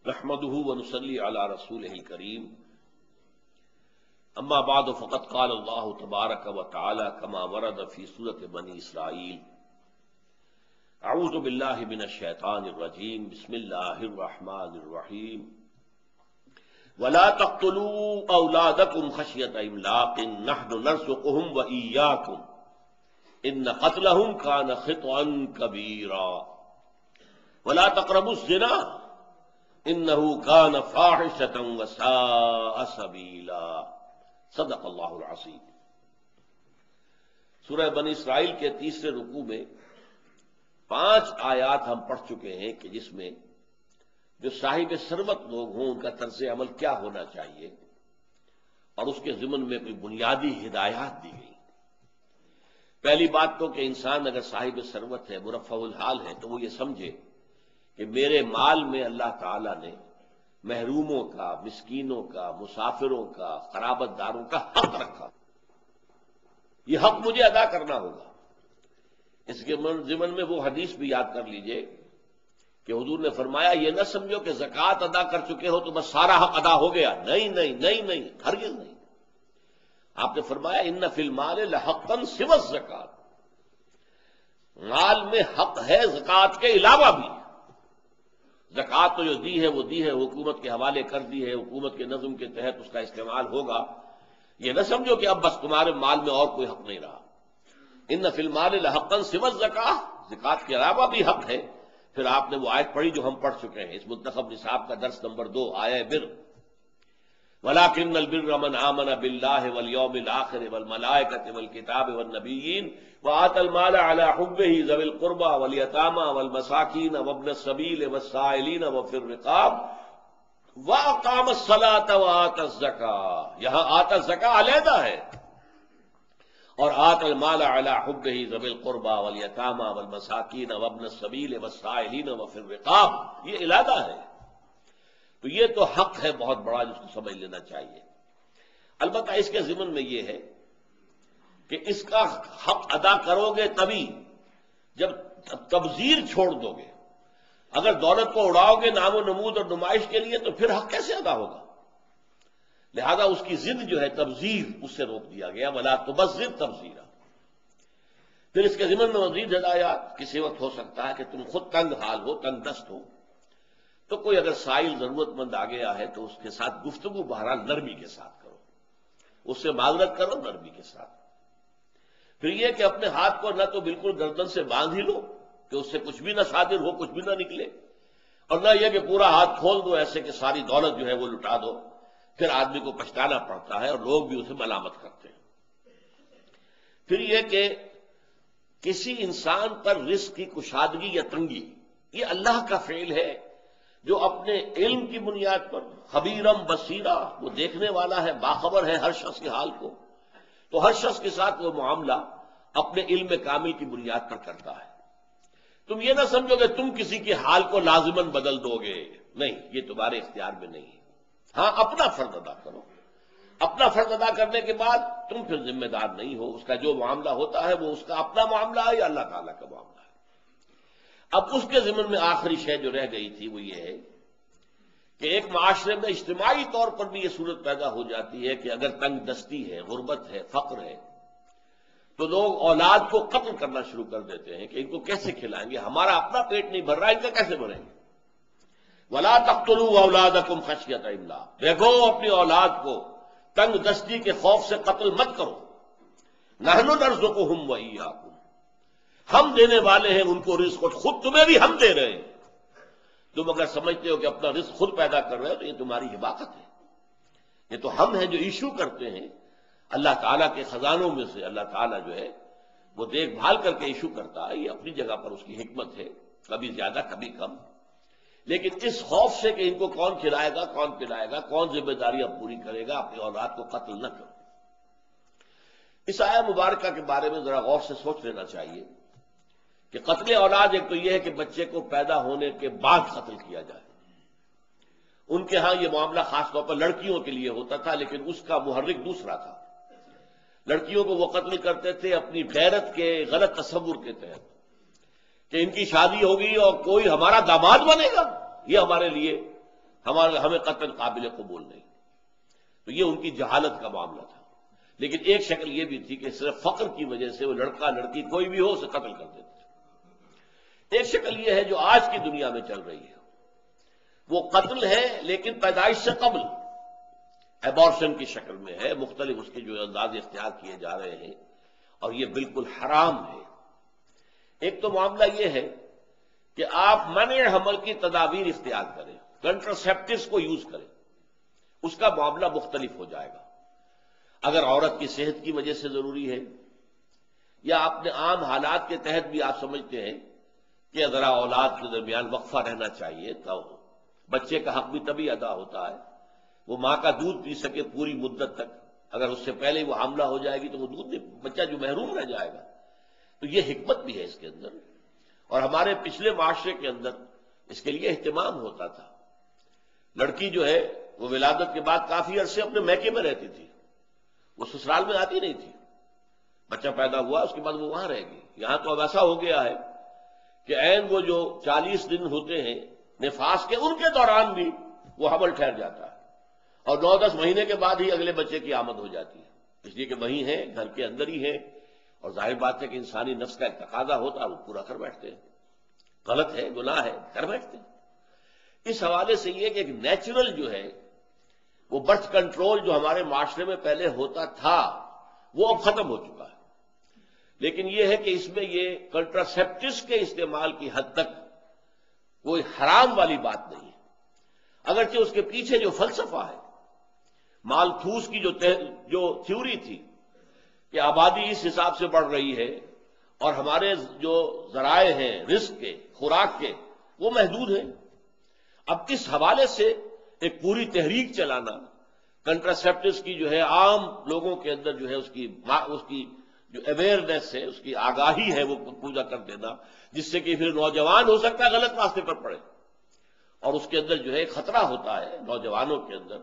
نحمده ونصلي على رسوله الكريم اما بعد فقد قال الله تبارك وتعالى كما ورد في سورة بني اسرائيل اعوذ بالله من الشيطان الرجيم بسم الله الرحمن الرحيم ولا تقتلوا اولادكم خشية املاق نحن نرزقهم واياكم ان قتلهم كان خطئا كبيرا ولا تقربوا الزنا انه كان فاحشة وساء سبيلا صدق اللہ العظیم۔ سورہ بنی اسرائیل کے تیسرے رکوع میں 5 آیات ہم پڑھ چکے ہیں کہ جس میں جو صاحب ثروت لوگ ہوں ان کا طرز عمل کیا ہونا چاہیے اور اس کے ضمن میں کوئی بنیادی ہدایات دی گئی۔ پہلی بات تو کہ انسان اگر صاحب ثروت ہے، مرفع الحال ہے، تو وہ یہ سمجھے کہ میرے مال میں اللہ تعالیٰ نے محروموں کا، مسکینوں کا، مسافروں کا، قرابت داروں کا حق رکھا، یہ حق مجھے ادا کرنا ہوگا۔ اس کے ضمن میں وہ حدیث بھی یاد کر لیجئے کہ حضور نے فرمایا یہ نہ سمجھو کہ زکوٰۃ ادا کر چکے ہو تو بس سارا حق ادا ہو گیا، نہیں نہیں نہیں نہیں، ہرگز نہیں۔ آپ نے فرمایا ان فی المال لحقا سوى الزکوٰۃ، مال میں حق ہے زکوٰۃ کے علاوہ بھی۔ زکوٰۃ تو جو دی ہے وہ دی ہے، حکومت کے حوالے کر دی ہے، حکومت کے نظم کے تحت اس کا استعمال ہوگا۔ یہ نہ سمجھو کہ اب بس تمہارے مال میں اور کوئی حق نہیں رہا۔ ان فی المال لحقا سوى الزکوٰۃ، زکوٰۃ کے علاوہ بھی حق ہے۔ پھر آپ نے وہ آیت پڑھی جو ہم پڑھ چکے ہیں، اس منتخب نصاب کا درس نمبر 2، آیہ بر، وَلَٰكِنَّ الْبِرَّ مَنْ آمَنَ بِاللَّهِ وَالْيَوْمِ الْآخِرِ وَالْمَلَائِكَةِ وَالْكِتَابِ وَالنَّبِيِّينَ وَآتَى الْمَالَ عَلَىٰ حُبِّهِ ذَوِي الْقُرْبَىٰ وَالْيَتَامَىٰ وَالْمَسَاكِينَ وَابْنَ السَّبِيلِ وَالسَّائِلِينَ وَفِي الرِّقَابِ وَأَقَامَ الصَّلَاةَ وَآتَى الزَّكَاةَ، یہاں آتا الزکاة علیحدہ ہے، اور آتى المال علی حبہ ذوی القربى والیتامى والمساکین وابن السبیل والسائلین وفی الرقاب، یہ علیحدہ ہے۔ تو یہ تو حق ہے بہت بڑا جس کو سمجھ لینا چاہیے۔ البتہ اس کے ضمن میں یہ ہے کہ اس کا حق ادا کرو گے تبھی جب تبذیر چھوڑ دو گے۔ اگر دولت کو اڑاؤ گے نام و نمود اور نمائش کے لیے تو پھر حق کیسے ادا ہوگا؟ لہذا اس کی ضد جو ہے تبذیر، اس سے روک دیا گیا، ولا تبذر تبذیرا۔ پھر اس کے ضمن میں مزید ہدایات، کسی وقت ہو سکتا ہے کہ تم خود تنگ حال ہو، تنگ دست ہو، تو کوئی اگر سائل ضرورت مند آ گیا ہے تو اس کے ساتھ گفتگو بہرحال نرمی کے ساتھ کرو، اس سے معذرت کرو نرمی کے ساتھ۔ پھر یہ کہ اپنے ہاتھ کو نہ تو بالکل گردن سے باندھ ہی لو کہ اس سے کچھ بھی نہ صادر ہو، کچھ بھی نہ نکلے، اور نہ یہ کہ پورا ہاتھ کھول دو ایسے کہ ساری دولت جو ہے وہ لٹا دو، پھر آدمی کو پچھتانا پڑتا ہے اور لوگ بھی اسے ملامت کرتے ہیں۔ پھر یہ کہ کسی انسان پر رزق کی کشادگی یا تنگی، یہ اللہ کا فعل ہے جو اپنے علم کی بنیاد پر، خبیرم بصیرہ، وہ دیکھنے والا ہے، باخبر ہے ہر شخص کے حال کو، تو ہر شخص کے ساتھ وہ معاملہ اپنے علم کامل کی بنیاد پر کرتا ہے۔ تم یہ نہ سمجھو کہ تم کسی کے حال کو لازماً بدل دو گے، نہیں، یہ تمہارے اختیار میں نہیں ہے۔ ہاں، اپنا فرض ادا کرو، اپنا فرض ادا کرنے کے بعد تم پھر ذمہ دار نہیں ہو، اس کا جو معاملہ ہوتا ہے وہ اس کا اپنا معاملہ ہے یا اللہ تعالیٰ کا معاملہ ہے۔ اب اس کے ضمن میں آخری شے جو رہ گئی تھی وہ یہ ہے کہ ایک معاشرے میں اجتماعی طور پر بھی یہ صورت پیدا ہو جاتی ہے کہ اگر تنگ دستی ہے، غربت ہے، فقر ہے، تو لوگ اولاد کو قتل کرنا شروع کر دیتے ہیں کہ ان کو کیسے کھلائیں گے، ہمارا اپنا پیٹ نہیں بھر رہا، ان کا کیسے بھریں گے۔ وَلَا تَقْتُلُوا أَوْلَادَكُمْ خَشْيَةَ إِمْلَاقٍ، دیکھو اپنی اولاد کو تنگ دستی کے خوف سے قتل مت کرو۔ نَحْنُ نَرْزُقُهُمْ وَإِيَّاكُمْ، ہم دینے والے ہیں ان کو رزق، خود تمہیں بھی ہم دے رہے ہیں۔ تم اگر سمجھتے ہو کہ اپنا رزق خود پیدا کر رہے ہو تو یہ تمہاری حماقت ہے۔ یہ تو ہم ہیں جو ایشو کرتے ہیں اللہ تعالیٰ کے خزانوں میں سے، اللہ تعالیٰ جو ہے وہ دیکھ بھال کر کے ایشو کرتا ہے، یہ اپنی جگہ پر اس کی حکمت ہے، کبھی زیادہ کبھی کم، لیکن اس خوف سے کہ ان کو کون کھلائے گا، کون پلائے گا، کون ذمہ داریاں پوری کرے گا، اپنی اولاد کو قتل نہ کرو۔ اس آیہ مبارکہ کے بارے میں ذرا غور سے سوچ لینا چاہیے کہ قتل اولاد ایک تو یہ ہے کہ بچے کو پیدا ہونے کے بعد قتل کیا جائے۔ ان کے ہاں یہ معاملہ خاص طور پر لڑکیوں کے لیے ہوتا تھا، لیکن اس کا محرک دوسرا تھا۔ لڑکیوں کو وہ قتل کرتے تھے اپنی غیرت کے غلط تصور کے تحت کہ ان کی شادی ہوگی اور کوئی ہمارا داماد بنے گا، یہ ہمارے لیے ہمیں قطعاً قابل قبول نہیں. تو یہ ان کی جہالت کا معاملہ تھا. لیکن ایک شکل یہ بھی تھی کہ صرف فقر کی وجہ سے وہ لڑکا لڑکی کوئی بھی ہو اسے قتل کر دیتے تھے. ایک شکل یہ ہے جو آج کی دنیا میں چل رہی ہے، وہ قتل ہے لیکن پیدائش سے قبل ایبارشن کی شکل میں ہے. مختلف اس کے جو انداز اختیار کیے جا رہے ہیں اور یہ بالکل حرام ہے. ایک تو معاملہ یہ ہے کہ آپ منع حمل کی تدابیر اختیار کریں، کنٹراسیپٹوز کو یوز کریں، اس کا معاملہ مختلف ہو جائے گا. اگر عورت کی صحت کی وجہ سے ضروری ہے یا اپنے عام حالات کے تحت بھی آپ سمجھتے ہیں کہ ذرا اولاد کے درمیان وقفہ رہنا چاہیے، تو بچے کا حق بھی تبھی ادا ہوتا ہے. وہ ماں کا دودھ پی سکے پوری مدت تک، اگر اس سے پہلے وہ حاملہ ہو جائے گی تو وہ دودھ نہیں، بچہ جو محروم رہ جائے گا. تو یہ حکمت بھی ہے اس کے اندر، اور ہمارے پچھلے معاشرے کے اندر اس کے لیے اہتمام ہوتا تھا. لڑکی جو ہے وہ ولادت کے بعد کافی عرصے اپنے میکے میں رہتی تھی، وہ سسرال میں آتی نہیں تھی. بچہ پیدا ہوا اس کے بعد وہ وہاں رہے گی. یہاں تو اب ایسا ہو گیا ہے کہ عین وہ جو 40 دن ہوتے ہیں نفاس کے، ان کے دوران بھی وہ حمل ٹھہر جاتا ہے، اور 9-10 مہینے کے بعد ہی اگلے بچے کی آمد ہو جاتی ہے. اس لیے کہ وہی ہیں، گھر کے اندر ہی ہیں، اور ظاہر بات ہے کہ انسانی نفس کا ایک تقاضا ہوتا ہے، وہ پورا کر بیٹھتے ہیں. غلط ہے، گناہ ہے، کر بیٹھتے ہیں. اس حوالے سے یہ کہ ایک نیچرل جو ہے وہ برتھ کنٹرول جو ہمارے معاشرے میں پہلے ہوتا تھا وہ اب ختم ہو چکا ہے. لیکن یہ ہے کہ اس میں یہ کنٹراسیپٹوز کے استعمال کی حد تک کوئی حرام والی بات نہیں ہے، اگرچہ اس کے پیچھے جو فلسفہ ہے، مالتھوس کی جو تھیوری تھی کہ آبادی اس حساب سے بڑھ رہی ہے اور ہمارے جو ذرائع ہیں رزق کے، خوراک کے، وہ محدود ہیں. اب اس حوالے سے ایک پوری تحریک چلانا، کنٹراسیپٹوز کی جو ہے عام لوگوں کے اندر جو ہے اس کی جو اویئرنیس ہے، اس کی آگاہی ہے، وہ پورا کر دینا، جس سے کہ پھر نوجوان ہو سکتا ہے غلط راستے پر پڑے. اور اس کے اندر جو ہے خطرہ ہوتا ہے نوجوانوں کے اندر.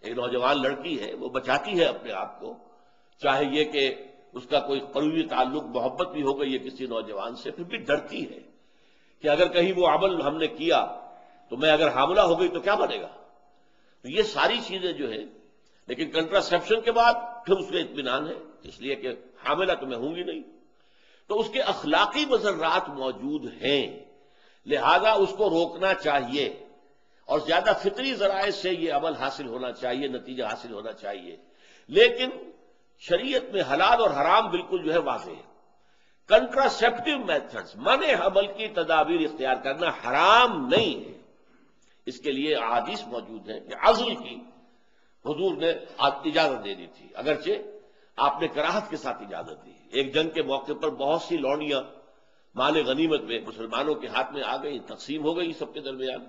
ایک نوجوان لڑکی ہے، وہ بچاتی ہے اپنے آپ کو، چاہے یہ کہ اس کا کوئی قریبی تعلق محبت بھی ہو گئی ہے کسی نوجوان سے، پھر بھی ڈرتی ہے کہ اگر کہیں وہ عمل ہم نے کیا تو میں اگر حاملہ ہو گئی تو کیا بنے گا. تو یہ ساری چیزیں جو ہے، لیکن کنٹراسیپشن کے بعد پھر اس کا اطمینان ہے، اس لیے کہ حاملہ تو میں ہوں گی نہیں. تو اس کے اخلاقی مضرات موجود ہیں، لہذا اس کو روکنا چاہیے، اور زیادہ فطری ذرائع سے یہ عمل حاصل ہونا چاہیے، نتیجہ حاصل ہونا چاہیے. لیکن شریعت میں حلال اور حرام بالکل جو ہے واضح ہے. کنٹراسیپٹیو میتھڈز، منع حمل کی تدابیر اختیار کرنا حرام نہیں ہے. اس کے لیے احادیث موجود ہیں کہ عزل کی حضور نے اجازت دے دی تھی، اگرچہ آپ نے کراہت کے ساتھ اجازت دی. ایک جنگ کے موقع پر بہت سی لونڈیاں مال غنیمت میں مسلمانوں کے ہاتھ میں آ گئی، تقسیم ہو گئی سب کے درمیان.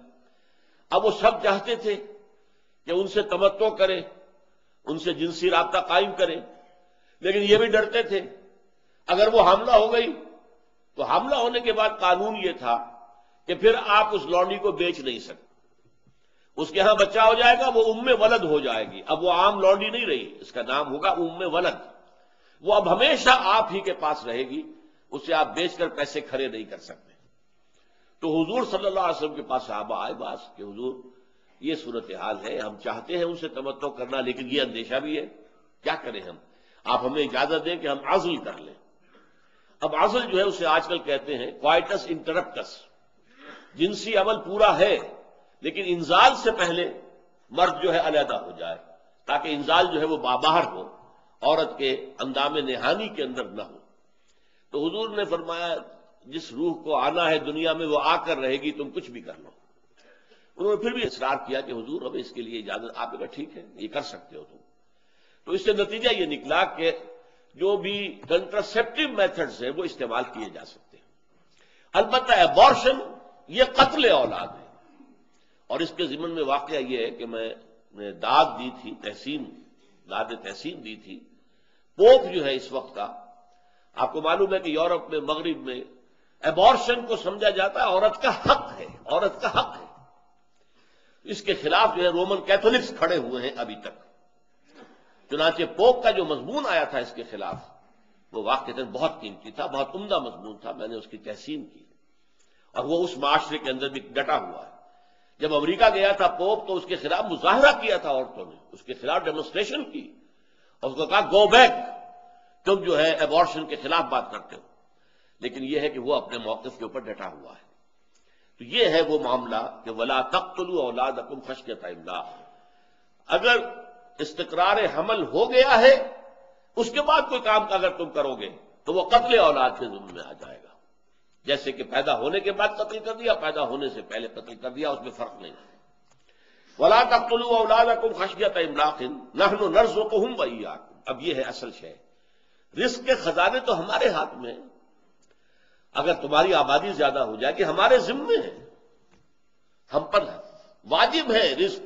اب وہ سب چاہتے تھے کہ ان سے تمتع کریں، ان سے جنسی رابطہ قائم کریں، لیکن یہ بھی ڈرتے تھے اگر وہ حاملہ ہو گئی تو حاملہ ہونے کے بعد قانون یہ تھا کہ پھر آپ اس لونڈی کو بیچ نہیں سکتے. اس کے ہاں بچہ ہو جائے گا، وہ ام ولد ہو جائے گی. اب وہ عام لونڈی نہیں رہی، اس کا نام ہوگا ام ولد. وہ اب ہمیشہ آپ ہی کے پاس رہے گی، اسے آپ بیچ کر پیسے کھڑے نہیں کر سکتے. تو حضور صلی اللہ علیہ وسلم کے پاس صحابہ آئے باز کہ حضور یہ صورتحال ہے، ہم چاہتے ہیں ان سے تمتع کرنا، لیکن یہ اندیشہ بھی ہے، کیا کریں ہم؟ آپ ہمیں اجازت دیں کہ ہم عزل کر لیں. اب عزل جو ہے اسے آج کل کہتے ہیں کوائٹس انٹرپٹس. جنسی عمل پورا ہے لیکن انزال سے پہلے مرد جو ہے علیحدہ ہو جائے، تاکہ انزال جو ہے وہ باہر ہو، عورت کے اندام نہانی کے اندر نہ ہو. تو حضور نے فرمایا جس روح کو آنا ہے دنیا میں وہ آ کر رہے گی، تم کچھ بھی کر لو. انہوں نے پھر بھی اصرار کیا کہ حضور ہمیں اس کے لیے اجازت. آپ نے کہا ٹھیک ہے یہ کر سکتے ہو تم. تو اس سے نتیجہ یہ نکلا کہ جو بھی کنٹراسیپٹیو میتھڈز ہیں وہ استعمال کیے جا سکتے ہیں. البتہ ایبارشن یہ قتل اولاد ہے. اور اس کے ضمن میں واقعہ یہ ہے کہ میں نے داد دی تھی، تحسین دی تھی. پوپ جو ہے اس وقت کا، آپ کو معلوم ہے کہ یورپ میں، مغرب میں ایبارشن کو سمجھا جاتا ہے عورت کا حق ہے، عورت کا حق ہے. اس کے خلاف جو ہے رومن کیتھولکس کھڑے ہوئے ہیں ابھی تک. چنانچہ پوپ کا جو مضمون آیا تھا اس کے خلاف، وہ واقعتاً بہت قیمتی تھا، بہت عمدہ مضمون تھا. میں نے اس کی تحسین کی، اور وہ اس معاشرے کے اندر بھی ڈٹا ہوا ہے. جب امریکہ گیا تھا پوپ تو اس کے خلاف مظاہرہ کیا تھا عورتوں نے، اس کے خلاف ڈیمونسٹریشن کی اور اس کو کہا گو بیک، تم جو ہے ایبارشن کے خلاف بات کرتے ہو، لیکن یہ ہے کہ وہ اپنے موقف کے اوپر ڈٹا ہوا ہے۔ تو یہ ہے وہ معاملہ کہ ولا تقتلوا اولادکم خشیۃ املاق، اگر استقرار حمل ہو گیا ہے اس کے بعد کوئی کام اگر تم کرو گے تو وہ قتل اولاد کے ضمن میں آ جائے گا، جیسے کہ پیدا ہونے کے بعد قتل کر دیا، پیدا ہونے سے پہلے قتل کر دیا، اس میں فرق نہیں ہے۔ ولا تقتلوا اولادکم خشیۃ املاق نحن نرزقهم وإياکم، اب یہ ہے اصل شے، رزق کے خزانے تو ہمارے ہاتھ میں ہیں، اگر تمہاری آبادی زیادہ ہو جائے کہ ہمارے ذمے ہے، ہم پر واجب ہے رزق،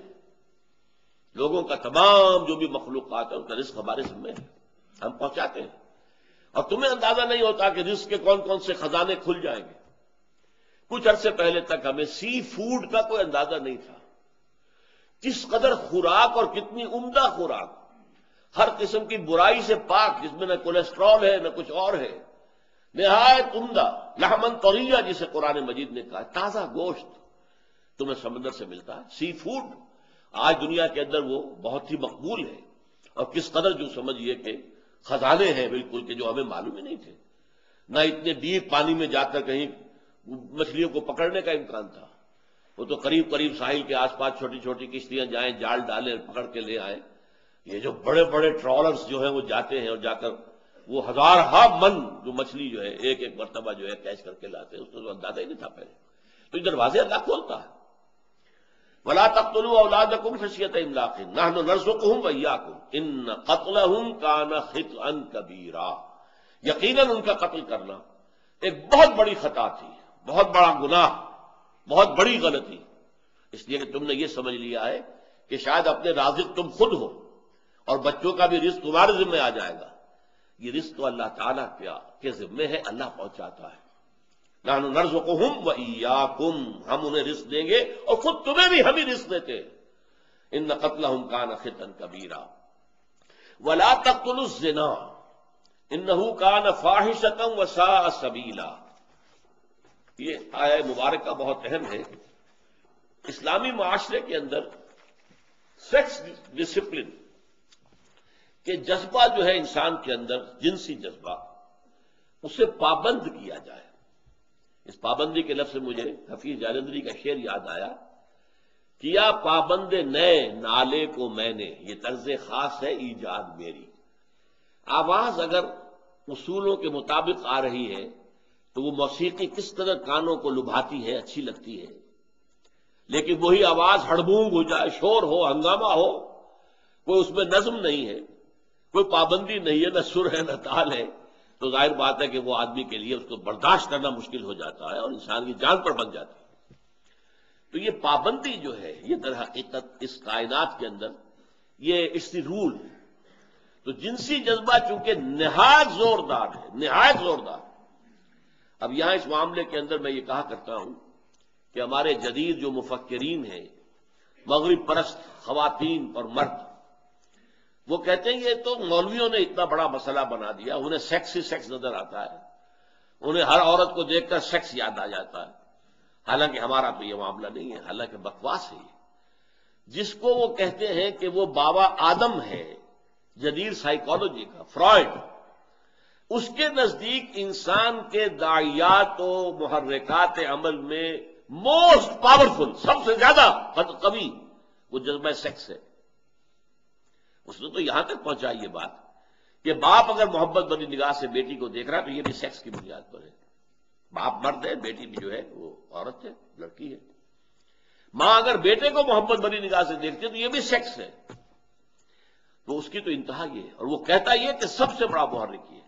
لوگوں کا تمام جو بھی مخلوقات ہے ان کا رزق ہمارے ذمے ہے، ہم پہنچاتے ہیں، اور تمہیں اندازہ نہیں ہوتا کہ رزق کے کون کون سے خزانے کھل جائیں گے۔ کچھ عرصے پہلے تک ہمیں سی فوڈ کا کوئی اندازہ نہیں تھا، کس قدر خوراک اور کتنی عمدہ خوراک، ہر قسم کی برائی سے پاک، جس میں نہ کولیسٹرول ہے نہ کچھ اور ہے، نہایت عمدہ لحمن طریہ جسے قرآن مجید نے کہا، تازہ گوشت تمہیں سمندر سے ملتا ہے، سی فوڈ آج دنیا کے اندر وہ بہت ہی مقبول ہے، اور کس قدر جو سمجھیے کہ خزانے ہیں بالکل کہ جو ہمیں معلوم ہی نہیں تھے، نہ اتنے ڈیپ پانی میں جا کر کہیں مچھلیوں کو پکڑنے کا امکان تھا، وہ تو قریب قریب ساحل کے آس پاس چھوٹی چھوٹی کشتیاں جائیں، جال ڈالیں، پکڑ کے لے آئیں، یہ جو بڑے بڑے ٹرالرز جو ہیں وہ جاتے ہیں اور جا کر وہ ہزارہا من جو مچھلی جو ہے ایک ایک مرتبہ جو ہے کیچ کر کے لاتے ہیں، اس کو تو اندازہ ہی نہیں تھا پہلے، تو یہ دروازے اللہ کھولتا ہے۔ ولا تقتلوا اولادکم خشیۃ املاق نحن نرزقهم وإياکم ان قتلهم کان خطئا کبیرا، یقیناً ان کا قتل کرنا ایک بہت بڑی خطا تھی، بہت بڑا گناہ، بہت بڑی غلطی، اس لیے کہ تم نے یہ سمجھ لیا ہے کہ شاید اپنے رازق تم خود ہو اور بچوں کا بھی رزق تمہارے ذمہ آ جائے گا، یہ رزق تو اللہ تعالیٰ کے ذمہ ہے، اللہ پہنچاتا ہے۔ نحن نرزقهم وإياکم، ہم انہیں رزق دیں گے اور خود تمہیں بھی ہم ہی رزق دیتے ہیں۔ ان قتلهم کان خطئا کبیرا ولا تقتلوا الزنا انه کان فاحشۃ وساء سبیلا، یہ آیہ مبارکہ بہت اہم ہے۔ اسلامی معاشرے کے اندر سیکس ڈسپلن کہ جذبہ جو ہے انسان کے اندر، جنسی جذبہ، اسے پابند کیا جائے۔ اس پابندی کے لفظ سے مجھے حفیظ جالندری کا شعر یاد آیا، کیا پابند نئے نالے کو میں نے، یہ طرز خاص ہے ایجاد میری۔ آواز اگر اصولوں کے مطابق آ رہی ہے تو وہ موسیقی کس قدر کانوں کو لبھاتی ہے، اچھی لگتی ہے، لیکن وہی آواز ہڑبونگ ہو جائے، شور ہو، ہنگامہ ہو، کوئی اس میں نظم نہیں ہے، کوئی پابندی نہیں ہے، نہ سر ہے نہ تال ہے، تو ظاہر بات ہے کہ وہ آدمی کے لیے اس کو برداشت کرنا مشکل ہو جاتا ہے اور انسان کی جان پر بن جاتی ہے۔ تو یہ پابندی جو ہے یہ در حقیقت اس کائنات کے اندر یہ اس دی رول، تو جنسی جذبہ چونکہ نہایت زوردار ہے، نہایت زوردار۔ اب یہاں اس معاملے کے اندر میں یہ کہا کرتا ہوں کہ ہمارے جدید جو مفکرین ہیں، مغرب پرست خواتین اور مرد، وہ کہتے ہیں یہ تو مولویوں نے اتنا بڑا مسئلہ بنا دیا، انہیں سیکس ہی سیکس نظر آتا ہے، انہیں ہر عورت کو دیکھ کر سیکس یاد آ جاتا ہے، حالانکہ ہمارا تو یہ معاملہ نہیں ہے، حالانکہ بکواس ہے یہ۔ جس کو وہ کہتے ہیں کہ وہ بابا آدم ہے جدید سائیکالوجی کا، فرائڈ، اس کے نزدیک انسان کے داعیات و محرکات عمل میں موسٹ پاورفل، سب سے زیادہ قوی وہ جذبہ سیکس ہے۔ اس نے تو یہاں تک پہنچا یہ بات کہ باپ اگر محبت بھری نگاہ سے بیٹی کو دیکھ رہا ہے تو یہ بھی سیکس کی بنیاد پر ہے، باپ مرد ہے، بیٹی بھی جو ہے وہ عورت ہے، لڑکی ہے۔ ماں اگر بیٹے کو محبت بھری نگاہ سے دیکھتی ہے تو یہ بھی سیکس ہے، تو اس کی تو انتہا یہ ہے، اور وہ کہتا یہ کہ سب سے بڑا محرک یہ ہے۔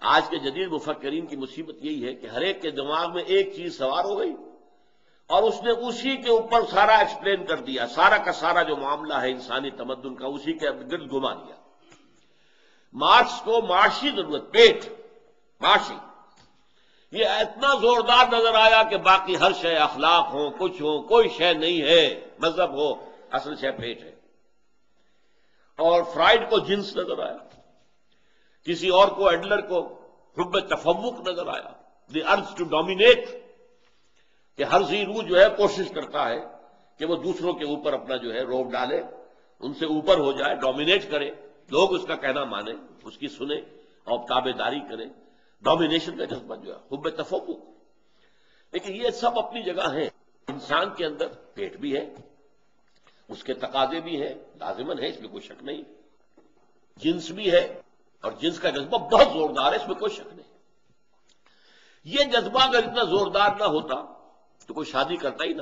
آج کے جدید مفکرین کی مصیبت یہی ہے کہ ہر ایک کے دماغ میں ایک چیز سوار ہو گئی اور اس نے اسی کے اوپر سارا ایکسپلین کر دیا، سارا کا سارا جو معاملہ ہے انسانی تمدن کا اسی کے گرد گھما دیا۔ مارکس کو معاشی ضرورت، پیٹ معاشی، یہ اتنا زوردار نظر آیا کہ باقی ہر شے اخلاق ہو، کچھ ہو، کوئی شے نہیں ہے، مذہب ہو، اصل شے پیٹ ہے۔ اور فرائڈ کو جنس نظر آیا، کسی اور کو ایڈلر کو حب تفوق نظر آیا، دی ارج ٹو ڈومینیٹ۔ کہ ہر ذی روح جو ہے کوشش کرتا ہے کہ وہ دوسروں کے اوپر اپنا جو ہے روب ڈالے، ان سے اوپر ہو جائے، ڈومینیٹ کرے، لوگ اس کا کہنا مانیں، اس کی سنیں اور تابع داری کریں۔ ڈومینیشن کا جذبہ جو ہے، حب تفوق۔ لیکن یہ سب اپنی جگہ ہیں۔ انسان کے اندر پیٹ بھی ہے، اس کے تقاضے بھی ہیں، لازماً ہے، اس میں کوئی شک نہیں۔ جنس بھی ہے، اور جنس کا جذبہ بہت زوردار ہے، اس میں کوئی شک نہیں۔ یہ جذبہ اگر اتنا زوردار نہ ہوتا تو کوئی شادی کرتا ہی نہ۔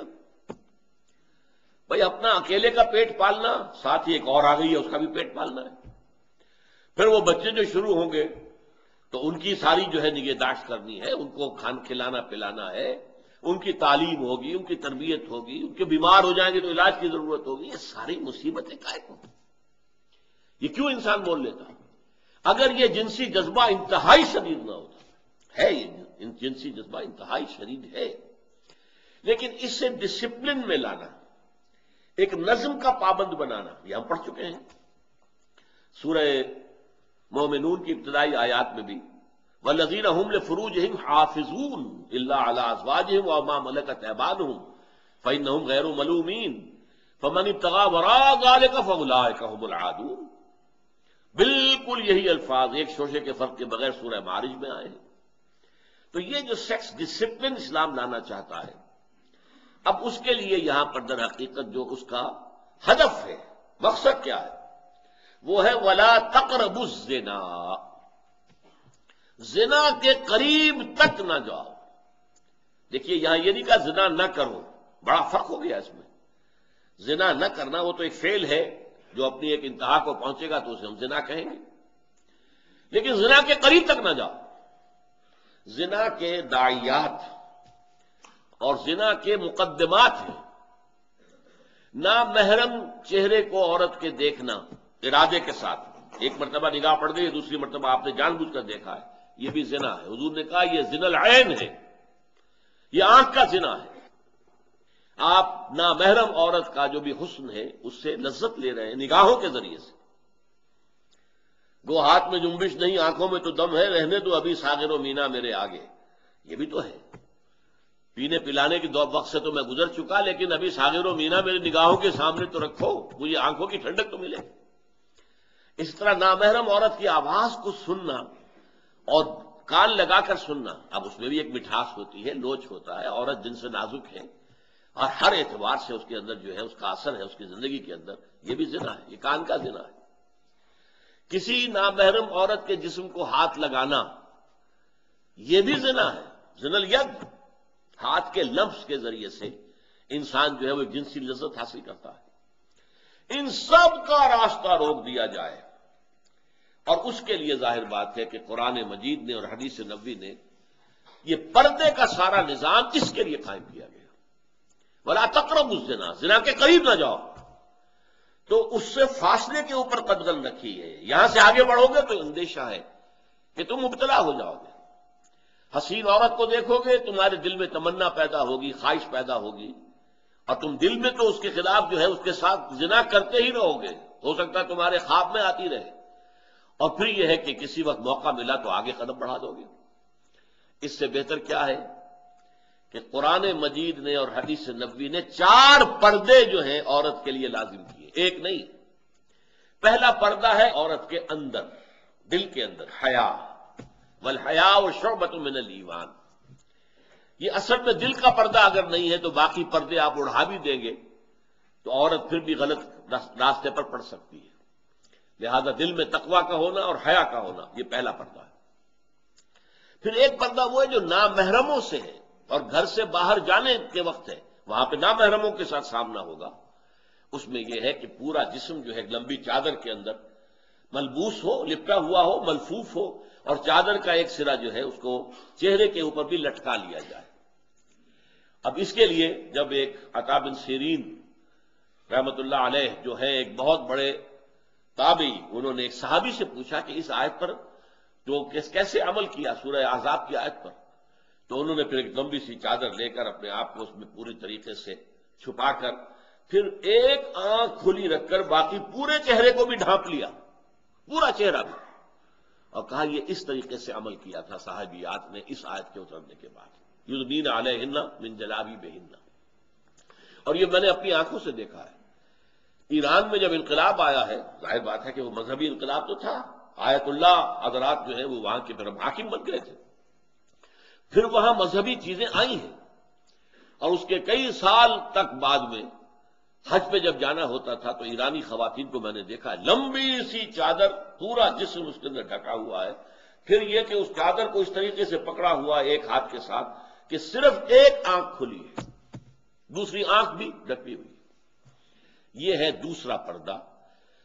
بھائی اپنا اکیلے کا پیٹ پالنا، ساتھ ہی ایک اور آ گئی ہے، اس کا بھی پیٹ پالنا ہے۔ پھر وہ بچے جو شروع ہوں گے تو ان کی ساری جو ہے نگہداشت کرنی ہے، ان کو کھلانا پلانا ہے، ان کی تعلیم ہوگی، ان کی تربیت ہوگی، ان کے بیمار ہو جائیں گے تو علاج کی ضرورت ہوگی۔ یہ ساری مصیبتیں قائم ہوں۔ یہ کیوں انسان بول لیتا؟ اگر یہ جنسی جذبہ انتہائی شدید نہ ہوتا، ہے یہ جنسی جذبہ انتہائی شدید ہے، لیکن اس سے ڈسپلن میں لانا، ایک نظم کا پابند بنانا، یہ ہم پڑھ چکے ہیں سورہ مومنون کی ابتدائی آیات میں بھی، والذین هم لفروجہم حافظون الا علی ازواجہم وما ملکت ایمانہم فانہم غیر ملومین فمن ابتغى وراء ذلك فاولئک هم العادون۔ بالکل یہی الفاظ ایک شوشے کے فرق کے بغیر سورہ معارج میں آئے ہیں۔ تو یہ جو سیکس ڈسپلن اسلام لانا چاہتا ہے، اب اس کے لیے یہاں پر در حقیقت جو اس کا ہدف ہے، مقصد کیا ہے، وہ ہے وَلَا تَقْرَبُوا الزِّنَا، زنا کے قریب تک نہ جاؤ۔ دیکھیے یہاں یہ نہیں کہا زنا نہ کرو، بڑا فرق ہو گیا اس میں۔ زنا نہ کرنا وہ تو ایک فعل ہے جو اپنی ایک انتہا کو پہنچے گا تو اسے ہم زنا کہیں گے، لیکن زنا کے قریب تک نہ جاؤ۔ زنا کے داعیات اور زنا کے مقدمات ہیں۔ نامحرم چہرے کو عورت کے دیکھنا ارادے کے ساتھ، ایک مرتبہ نگاہ پڑ گئی، دوسری مرتبہ آپ نے جان بوجھ کر دیکھا ہے، یہ بھی زنا ہے۔ حضور نے کہا یہ زنا العین ہے، یہ آنکھ کا زنا ہے۔ آپ نامحرم عورت کا جو بھی حسن ہے اس سے لذت لے رہے ہیں نگاہوں کے ذریعے سے۔ گو ہاتھ میں جنبش نہیں، آنکھوں میں تو دم ہے، رہنے دو ابھی ساغر و مینا میرے آگے، یہ بھی تو ہے۔ پینے پلانے کے وقت سے تو میں گزر چکا، لیکن ابھی ساغر و مینا میرے نگاہوں کے سامنے تو رکھو، مجھے آنکھوں کی ٹھنڈک تو ملے۔ اس طرح نامحرم عورت کی آواز کو سننا اور کان لگا کر سننا، اب اس میں بھی ایک مٹھاس ہوتی ہے، لوچ ہوتا ہے، عورت جن سے نازک ہے اور ہر اعتبار سے اس کے اندر جو ہے اس کا اثر ہے اس کی زندگی کے اندر، یہ بھی زنا ہے، یہ کان کا زنا ہے۔ کسی نامحرم عورت کے جسم کو ہاتھ لگانا یہ بھی زنا ہے، زنا الید، ہاتھ کے لمس کے ذریعے سے انسان جو ہے وہ جنسی لذت حاصل کرتا ہے۔ ان سب کا راستہ روک دیا جائے، اور اس کے لیے ظاہر بات ہے کہ قرآن مجید نے اور حدیث نبوی نے یہ پردے کا سارا نظام اس کے لیے قائم کیا گیا۔ ولا تقربوا الزنا، زنا کے قریب نہ جاؤ، تو اس سے فاصلے کے اوپر قدغن رکھی ہے۔ یہاں سے آگے بڑھو گے تو اندیشہ ہے کہ تم مبتلا ہو جاؤ گے۔ حسین عورت کو دیکھو گے تمہارے دل میں تمنا پیدا ہوگی، خواہش پیدا ہوگی، اور تم دل میں تو اس کے خلاف جو ہے اس کے ساتھ زنا کرتے ہی رہو گے، ہو سکتا ہے تمہارے خواب میں آتی رہے، اور پھر یہ ہے کہ کسی وقت موقع ملا تو آگے قدم بڑھا دو گے۔ اس سے بہتر کیا ہے کہ قرآن مجید نے اور حدیث نبوی نے 4 پردے جو ہیں عورت کے لیے لازم کیے، ایک نہیں۔ پہلا پردہ ہے عورت کے اندر، دل کے اندر، حیا، والحیاء شعبۃ من الایمان۔ یہ اصل میں دل کا پردہ اگر نہیں ہے تو باقی پردے آپ اڑا بھی دیں گے تو عورت پھر بھی غلط راستے پر پڑ سکتی ہے۔ لہذا دل میں تقویٰ کا ہونا اور حیا کا ہونا یہ پہلا پردہ ہے۔ پھر ایک پردہ وہ ہے جو نامحرموں سے ہے اور گھر سے باہر جانے کے وقت ہے، وہاں پہ نامحرموں کے ساتھ سامنا ہوگا۔ اس میں یہ ہے کہ پورا جسم جو ہے لمبی چادر کے اندر ملبوس ہو، لپٹا ہوا ہو، ملفوف ہو، اور چادر کا ایک سرا جو ہے اس کو چہرے کے اوپر بھی لٹکا لیا جائے۔ اب اس کے لیے جب ایک عطا بن سیرین رحمت اللہ علیہ جو ہے ایک بہت بڑے تابعی، انہوں نے ایک صحابی سے پوچھا کہ اس آیت پر جو کیسے عمل کیا سورہ احزاب کی آیت پر، تو انہوں نے پھر ایک لمبی سی چادر لے کر اپنے آپ کو اس میں پوری طریقے سے چھپا کر پھر ایک آنکھ کھلی رکھ کر باقی پورے چہرے کو بھی ڈھانپ لیا، پورا چہرہ بھی، اور کہا یہ اس طریقے سے عمل کیا تھا صحابیات نے اس آیت کے اترنے کے بعد۔ یدنین علیہن من جلابیبہن۔ اور یہ میں نے اپنی آنکھوں سے دیکھا ہے۔ ایران میں جب انقلاب آیا ہے، ظاہر بات ہے کہ وہ مذہبی انقلاب تو تھا، آیت اللہ حضرات جو ہیں وہ وہاں کے پھر حاکم بن گئے تھے، پھر وہاں مذہبی چیزیں آئی ہیں، اور اس کے کئی سال تک بعد میں حج پہ جب جانا ہوتا تھا تو ایرانی خواتین کو میں نے دیکھا ہے، لمبی سی چادر، پورا جسم اس کے اندر ڈھکا ہوا ہے، پھر یہ کہ اس چادر کو اس طریقے سے پکڑا ہوا ہے ایک ہاتھ کے ساتھ کہ صرف ایک آنکھ کھلی ہے، دوسری آنکھ بھی ڈھکی ہوئی۔ یہ ہے دوسرا پردہ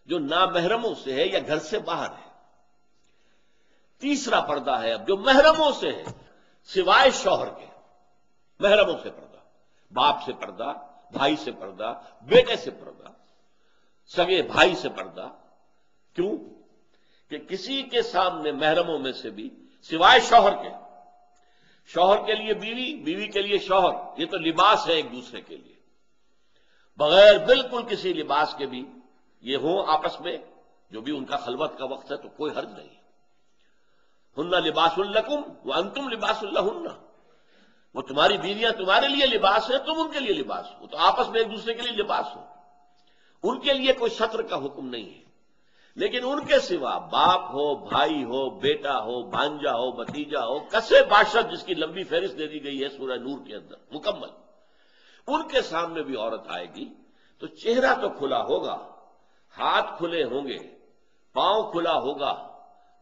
جو نامحرموں سے ہے یا گھر سے باہر ہے۔ تیسرا پردہ ہے اب جو محرموں سے ہے، سوائے شوہر کے، محرموں سے پردہ، باپ سے پردہ، بھائی سے پردہ، بیٹے سے پردہ، سگے بھائی سے پردہ۔ کیوں؟ کہ کسی کے سامنے محرموں میں سے بھی سوائے شوہر کے، شوہر کے لیے بیوی، بیوی کے لیے شوہر، یہ تو لباس ہے ایک دوسرے کے لیے، بغیر بالکل کسی لباس کے بھی یہ ہوں آپس میں، جو بھی ان کا خلوت کا وقت ہے تو کوئی حرج نہیں۔ ہن لباس لکم وانتم لباس لہن، وہ تمہاری بیویاں تمہارے لیے لباس ہیں، تم ان کے لیے لباس ہو، تو آپس میں ایک دوسرے کے لیے لباس ہو۔ ان کے لیے کوئی ستر کا حکم نہیں ہے، لیکن ان کے سوا باپ ہو، بھائی ہو، بیٹا ہو، بھانجا ہو، بھتیجا ہو، کسے باشد جس کی لمبی فہرست دے دی گئی ہے سورہ نور کے اندر مکمل، ان کے سامنے بھی عورت آئے گی تو چہرہ تو کھلا ہوگا، ہاتھ کھلے ہوں گے، پاؤں کھلا ہوگا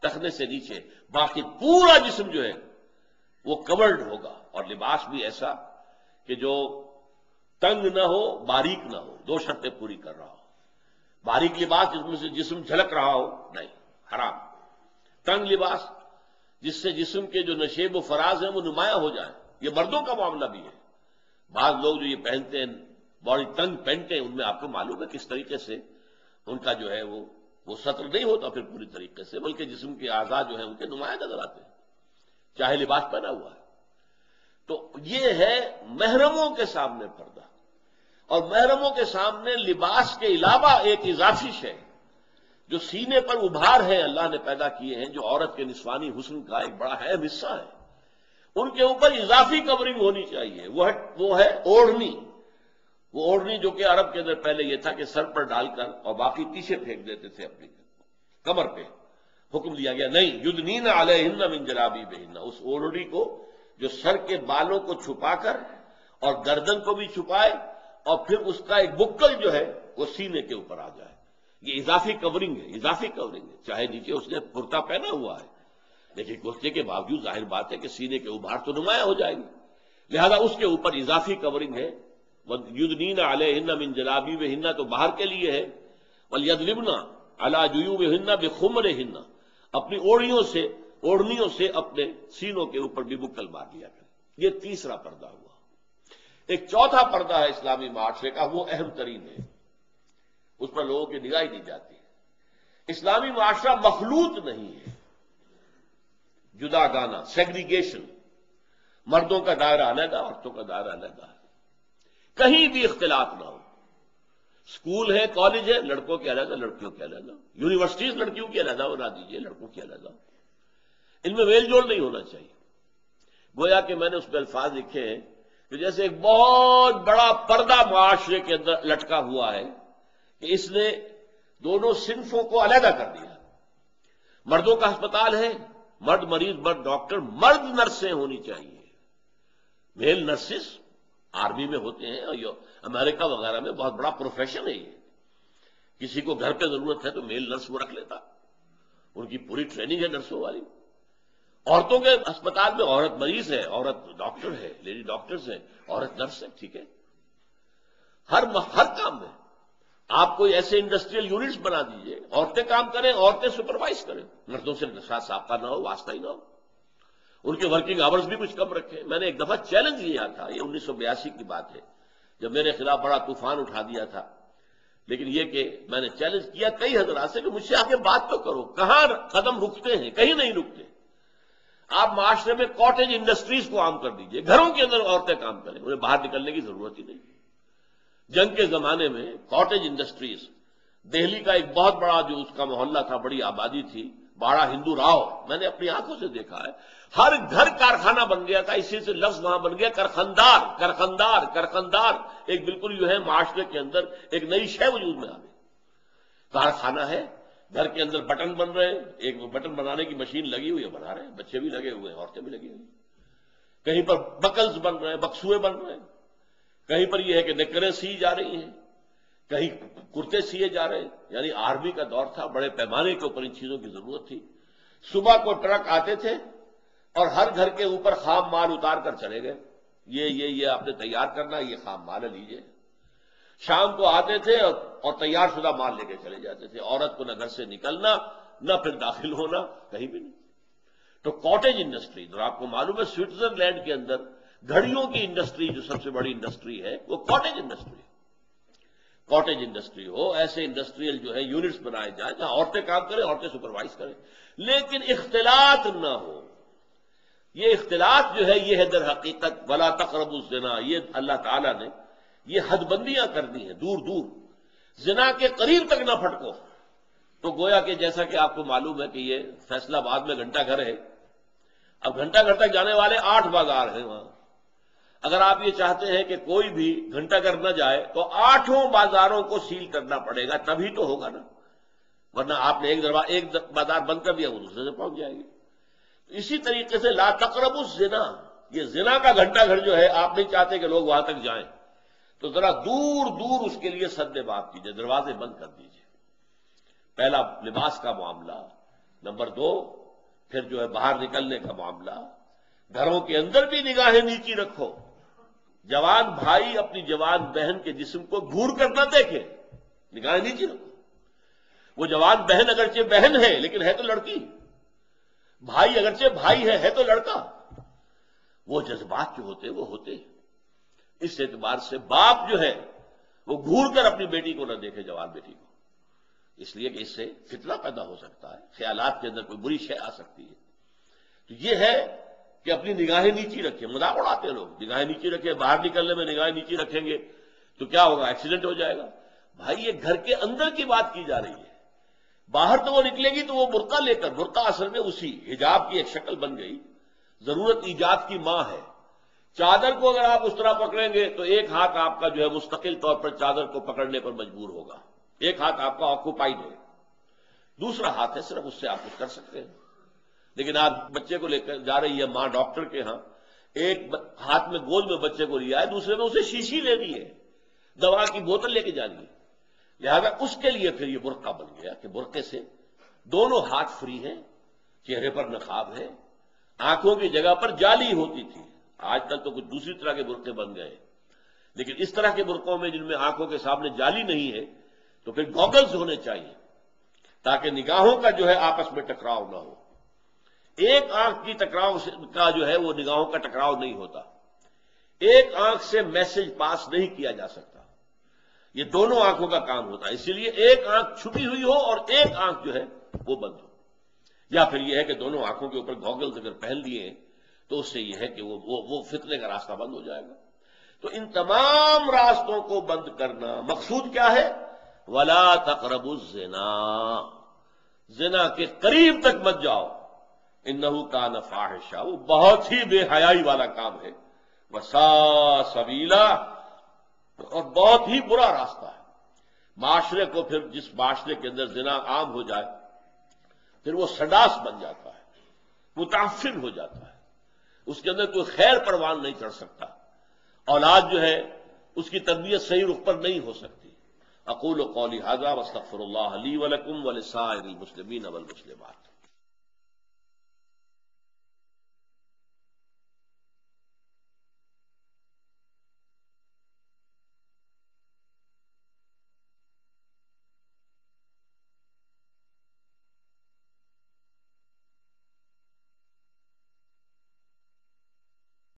ٹخنے سے نیچے، باقی پورا جسم جو ہے وہ کورڈ ہوگا، اور لباس بھی ایسا کہ جو تنگ نہ ہو باریک نہ ہو، دو شرطیں پوری کر رہا ہو۔ باریک لباس جس میں سے جسم جھلک رہا ہو، نہیں، حرام۔ تنگ لباس جس سے جسم کے جو نشیب و فراز ہیں وہ نمایاں ہو جائیں، یہ مردوں کا معاملہ بھی ہے۔ بعض لوگ جو یہ پہنتے ہیں بڑی تنگ پینٹیں، ان میں آپ کو معلوم ہے کس طریقے سے ان کا جو ہے وہ سطر نہیں ہوتا پھر پوری طریقے سے، بلکہ جسم کے اعضاء جو ہیں ان کے نمایاں نظر آتے ہیں چاہے لباس پہنا ہوا ہے۔ تو یہ ہے محرموں کے سامنے پردہ، اور محرموں کے سامنے لباس کے علاوہ ایک اضافی شے جو سینے پر ابھار ہے اللہ نے پیدا کیے ہیں، جو عورت کے نسوانی حسن کا ایک بڑا اہم حصہ ہے، ان کے اوپر اضافی کورنگ ہونی چاہیے، وہ ہے اوڑھنی۔ وہ اوڑھنی جو کہ عرب کے اندر پہلے یہ تھا کہ سر پر ڈال کر اور باقی پیچھے پھینک دیتے تھے اپنی کمر پہ، حکم دیا گیا نہیں، یدنین علیہن من جلابیبہن، اس اوڑھنی کو جو سر کے بالوں کو چھپا کر اور گردن کو بھی چھپائے، اور پھر اس کا ایک بکل جو ہے وہ سینے کے اوپر آ جائے، یہ اضافی کورنگ ہے، اضافی کورنگ ہے۔ چاہے نیچے اس نے کرتا پہنا ہوا ہے، لیکن کرتے کے باوجود ظاہر بات ہے کہ سینے کے ابھار تو نمایاں ہو جائے گی، لہذا اس کے اوپر اضافی کورنگ ہے۔ یدنین علیہن من جلابیبہن تو باہر کے لیے ہے، ولیضربن علی جیوبہن بخمرہن، اپنی اوڑھنیوں سے اپنے سینوں کے اوپر بھی بکل مار لیا کریں۔ یہ تیسرا پردہ ہوا۔ ایک چوتھا پردہ ہے اسلامی معاشرے کا، وہ اہم ترین ہے، اس پر لوگوں کی نگاہ نہیں جاتی۔ اسلامی معاشرہ مخلوط نہیں ہے، جدا گانا، سیگریگیشن، مردوں کا دائرہ علیحدہ، عورتوں کا دائرہ علیحدہ ہے، کہیں بھی اختلاط نہ ہو۔ اسکول ہے، کالج ہے، لڑکوں کے علیحدہ، لڑکیوں کے علیحدہ، یونیورسٹیز لڑکیوں کی علیحدہ بنا دیجیے، لڑکوں کی علیحدہ، ان میں میل جول نہیں ہونا چاہیے۔ گویا کہ میں نے اس پہ الفاظ لکھے ہیں کہ جیسے ایک بہت بڑا پردہ معاشرے کے اندر لٹکا ہوا ہے کہ اس نے دونوں صنفوں کو علیحدہ کر دیا۔ مردوں کا ہسپتال ہے، مرد مریض، مرد ڈاکٹر، مرد نرسیں ہونی چاہیے، میل نرسز آرمی میں ہوتے ہیں، اور امریکہ وغیرہ میں بہت بڑا پروفیشن ہے یہ، کسی کو گھر پہ ضرورت ہے تو میل نرس وہ رکھ لیتا، ان کی پوری ٹریننگ ہے نرسوں والی۔ عورتوں کے ہسپتال میں عورت مریض ہے، عورت ڈاکٹر ہے، لیڈی ڈاکٹرز ہے، عورت نرس ہے، ٹھیک ہے، ہر کام میں آپ کوئی ایسے انڈسٹریل یونٹس بنا دیجئے، عورتیں کام کریں، عورتیں سپروائز کریں، مردوں سے ساتھ سابقہ نہ ہو، واسطہ ہی نہ ہو، ان کے ورکنگ آورز بھی کچھ کم رکھیں۔ میں نے ایک دفعہ چیلنج لیا تھا، یہ 1982 کی بات ہے، جب میرے خلاف بڑا طوفان اٹھا دیا تھا، لیکن یہ کہ میں نے چیلنج کیا کئی حضرات سے کہ مجھ سے آگے بات تو کرو، کہاں قدم رکتے ہیں؟ کہیں نہیں رکتے۔ آپ معاشرے میں کاٹیج انڈسٹریز کو عام کر دیجئے، گھروں کے اندر عورتیں کام کریں، انہیں باہر نکلنے کی ضرورت ہی نہیں۔ جنگ کے زمانے میں کاٹیج انڈسٹریز، دہلی کا ایک بہت بڑا جو اس کا محلہ تھا، بڑی آبادی تھی، باڑا ہندو راؤ، میں نے اپنی آنکھوں سے دیکھا ہے، ہر گھر کارخانہ بن گیا تھا، اسی سے لفظ وہاں بن گیا کرخندار، کرخندار، کرخندار، ایک بالکل جو ہے معاشرے کے اندر ایک نئی شے وجود میں آ گئی۔ کارخانہ ہے، گھر کے اندر بٹن بن رہے ہیں، ایک بٹن بنانے کی مشین لگی ہوئی ہے، بنا رہے ہیں، بچے بھی لگے ہوئے ہیں، عورتیں بھی لگی ہوئی ہیں، کہیں پر بکلز بن رہے ہیں، بکسوے بن رہے ہیں، کہیں پر یہ ہے کہ نکریں سی جا رہی ہیں، کہیں کرتے سیے جا رہے ہیں، یعنی آرمی کا دور تھا، بڑے پیمانے کے اوپر ان چیزوں کی ضرورت تھی۔ صبح کو ٹرک آتے تھے اور ہر گھر کے اوپر خام مال اتار کر چلے گئے، یہ آپ نے تیار کرنا، یہ خام مال ہے، لیجیے۔ شام کو آتے تھے اور تیار شدہ مال لے کے چلے جاتے تھے، عورت کو نہ گھر سے نکلنا نہ پھر داخل ہونا، کہیں بھی نہیں۔ تو کاٹیج انڈسٹری، اور آپ کو معلوم ہے سوئٹزرلینڈ کے اندر گھڑیوں کی انڈسٹری جو سب سے بڑی انڈسٹری ہے وہ کاٹیج انڈسٹری ہے۔ کاٹیج انڈسٹری ہو، ایسے انڈسٹریل جو ہے یونٹس بنائے جائیں جہاں عورتیں کام کریں، عورتیں سپروائز کریں، لیکن اختلاط نہ ہو۔ یہ اختلاط جو ہے یہ ہے در حقیقت ولا تقربوا الزنا، یہ اللہ تعالیٰ نے یہ حد بندیاں کر دی ہیں، دور دور زنا کے قریب تک نہ پھٹکو۔ تو گویا کہ جیسا کہ آپ کو معلوم ہے کہ یہ فیصلہ آباد میں گھنٹہ گھر ہے، اب گھنٹہ گھر تک جانے والے 8 بازار ہیں وہاں۔ اگر آپ یہ چاہتے ہیں کہ کوئی بھی گھنٹہ گھر نہ جائے تو 8 بازاروں کو سیل کرنا پڑے گا، تبھی تو ہوگا نا، ورنہ آپ نے ایک بازار بند کر دیا وہ دوسرے سے پہنچ جائے گی۔ اسی طریقے سے لا تقربوا الزنا، یہ زنا کا گھنٹہ گھر جو ہے آپ نہیں چاہتے کہ لوگ وہاں تک جائیں، تو ذرا دور دور اس کے لیے سد باب کیجیے، دروازے بند کر دیجیے۔ پہلا لباس کا معاملہ، نمبر 2 پھر جو ہے باہر نکلنے کا معاملہ، گھروں کے اندر بھی نگاہیں نیچی رکھو، جوان بھائی اپنی جوان بہن کے جسم کو گھور کر نہ دیکھے، نگاہیں نیچی رکھو۔ وہ جوان بہن اگرچہ بہن ہے لیکن ہے تو لڑکی، بھائی اگرچہ بھائی ہے تو لڑکا، وہ جذبات جو ہوتے وہ ہوتے ہیں۔ اس اعتبار سے باپ جو ہے وہ گھور کر اپنی بیٹی کو نہ دیکھے، جوان بیٹی کو، اس لیے کہ اس سے فتنہ پیدا ہو سکتا ہے، خیالات کے اندر کوئی بری شے آ سکتی ہے۔ تو یہ ہے کہ اپنی نگاہیں نیچی رکھیں، مذاق اڑاتے ہیں لوگ، نگاہیں نیچی رکھیں، باہر نکلنے میں نگاہیں نیچی رکھیں گے تو کیا ہوگا، ایکسیڈنٹ ہو جائے گا۔ بھائی یہ گھر کے اندر کی بات کی جا رہی ہے، باہر تو وہ نکلے گی تو وہ برقع لے کر، برقع اصل میں اسی حجاب کی ایک شکل بن گئی، ضرورت ایجاد کی ماں ہے۔ چادر کو اگر آپ اس طرح پکڑیں گے تو ایک ہاتھ آپ کا جو ہے مستقل طور پر چادر کو پکڑنے پر مجبور ہوگا، ایک ہاتھ آپ کا آکوپائیڈ ہے، دوسرا ہاتھ ہے صرف اس سے آپ کچھ کر سکتے ہیں۔ لیکن آج بچے کو لے کر جا رہی ہے ماں ڈاکٹر کے ہاں، ایک ہاتھ میں گود میں بچے کو لیا ہے، دوسرے میں اسے شیشی لینی ہے، دوا کی بوتل لے کے جانی ہے، لہذا اس کے لیے پھر یہ برقع بن گیا کہ برقعے سے دونوں ہاتھ فری ہیں، چہرے پر نقاب ہے، آنکھوں کی جگہ پر جالی ہوتی تھی، آج کل تو کچھ دوسری طرح کے برقعے بن گئے، لیکن اس طرح کے برقعوں میں جن میں آنکھوں کے سامنے جالی نہیں ہے تو پھر گوگلز ہونے چاہیے تاکہ نگاہوں کا جو ہے آپس میں ٹکراؤ نہ ہو۔ ایک آنکھ کی ٹکراؤ کا جو ہے وہ نگاہوں کا ٹکراؤ نہیں ہوتا، ایک آنکھ سے میسج پاس نہیں کیا جا سکتا، یہ دونوں آنکھوں کا کام ہوتا ہے، اسی لیے ایک آنکھ چھپی ہوئی ہو اور ایک آنکھ جو ہے وہ بند ہو، یا پھر یہ ہے کہ دونوں آنکھوں کے اوپر گوگلز اگر پہن لیے تو اس سے یہ ہے کہ وہ فتنے کا راستہ بند ہو جائے گا۔ تو ان تمام راستوں کو بند کرنا مقصود کیا ہے، ولا تقربوا الزنا، زنا کے قریب تک مت جاؤ، انہ کان فاحشہ، وہ بہت ہی بے حیائی والا کام ہے، وساء سبیلا، اور بہت ہی برا راستہ ہے۔ معاشرے کو پھر جس معاشرے کے اندر زنا عام ہو جائے پھر وہ سڈاس بن جاتا ہے، متعفن ہو جاتا ہے، اس کے اندر کوئی خیر پروان نہیں چڑھ سکتا، اولاد جو ہے اس کی تربیت صحیح رخ پر نہیں ہو سکتی۔ اقول قولی ھذا واستغفر اللہ لی ولکم ولسائر المسلمین والمسلمات۔